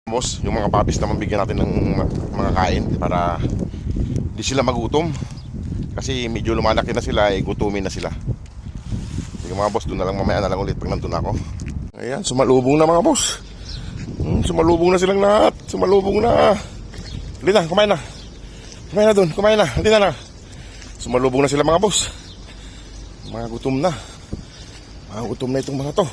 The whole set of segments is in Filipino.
Boss, yung mga puppies naman bigyan natin ng mga kain para di sila magutom. Kasi medyo lumalaki na sila, gutumin na sila. Yung mga boss, doon na lang mamaya na lang ulit pag nandun ako. Ayan, sumalubong na mga boss. Sumalubong na silang lahat. Sumalubong na. Hindi na, kumain na. Kumain na doon, kumain na. Hindi na. Sumalubong na sila mga boss. Mga gutom na. Mga gutom na itong mga to.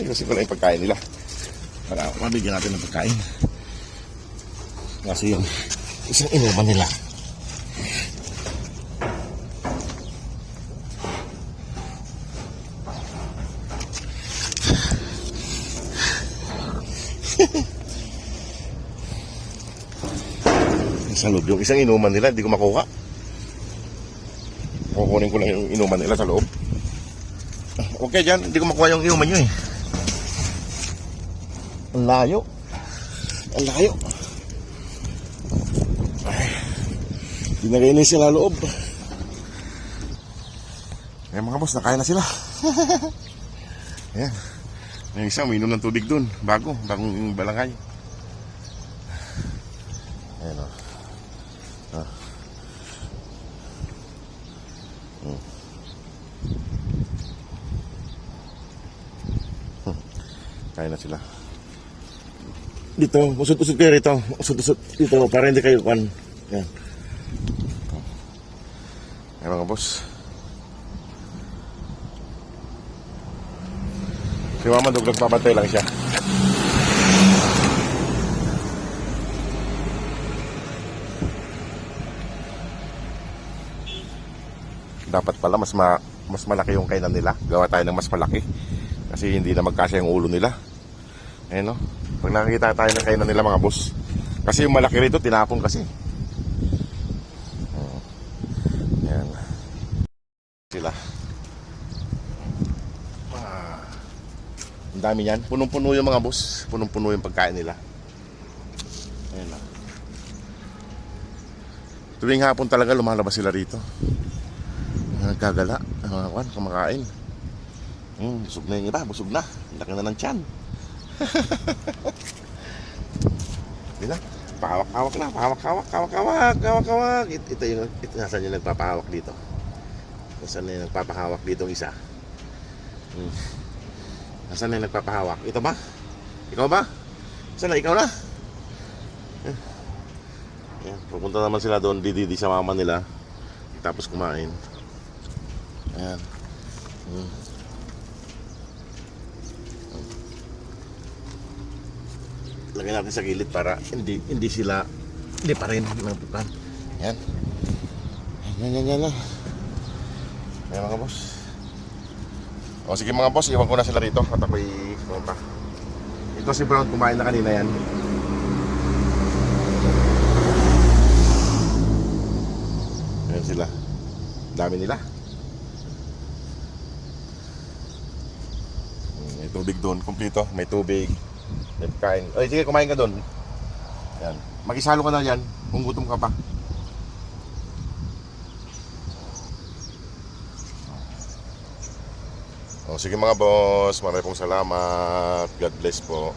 Kasi ko lang yung pagkain nila para mabigyan natin ng pagkain. Kasi yung isang inuman nila sa loob. Yung isang inuman nila hindi ko makuha. Kukunin ko lang yung inuman nila sa loob. Okay dyan, hindi ko makuha yung inuman nyo eh. Ang layo. Ang layo. Ay, dinagayin sila loob. Ayan mga boss, nakain na sila. Ayan. Yung isa, uminom ng tubig dun. Bagong balangay. Ayan o. Kain na sila. Dito, usot-usot kayo rito. Usot-usot dito para hindi kayo kuwan. Yan. Ayan mga boss. Si Mama Dog nagbabantay lang siya. Dapat pala mas malaki yung kainan nila. Gawa tayo ng mas malaki. Kasi hindi na magkasya yung ulo nila. Ayan o. Pag nakikita tayo ng kainan nila mga boss. Kasi yung malaki rito, tinapon kasi. Ayan. Sila. Ang dami yan. Punong-puno yung mga boss. Punong-puno yung pagkain nila. Ayan o. Tuwing hapon talaga lumalabas sila rito. Nagkagala. Kumakain. Busog na yung iba, busog na. Laki na ng tiyan. Hindi na. Pahawak-hawak na. Pahawak-hawak. Ito nasan yung nagpapahawak dito. Nasan na yung nagpapahawak dito ang isa. Nasan na yung nagpapahawak? Ito ba? Ikaw ba? Saan na? Ikaw na? Ayan, pupunta naman sila doon. Didi sa mama nila. Tapos kumain. Ayan. Lagyan natin sa gilid para hindi sila hindi pa rin magpukan. Yan. Yan. Ayan mga boss. O sige mga boss, iwan ko na sila rito at ako'y pumunta. Ito si Brown, kumain na kanina yan. Ayan sila. Dami nila. May tubig doon, kumpleto. May tubig. Kain. Oy, sige, kumain ka doon. Yan. Makisalo ka na yan kung gutom ka pa. O, sige mga boss, maraming pong salamat. God bless po.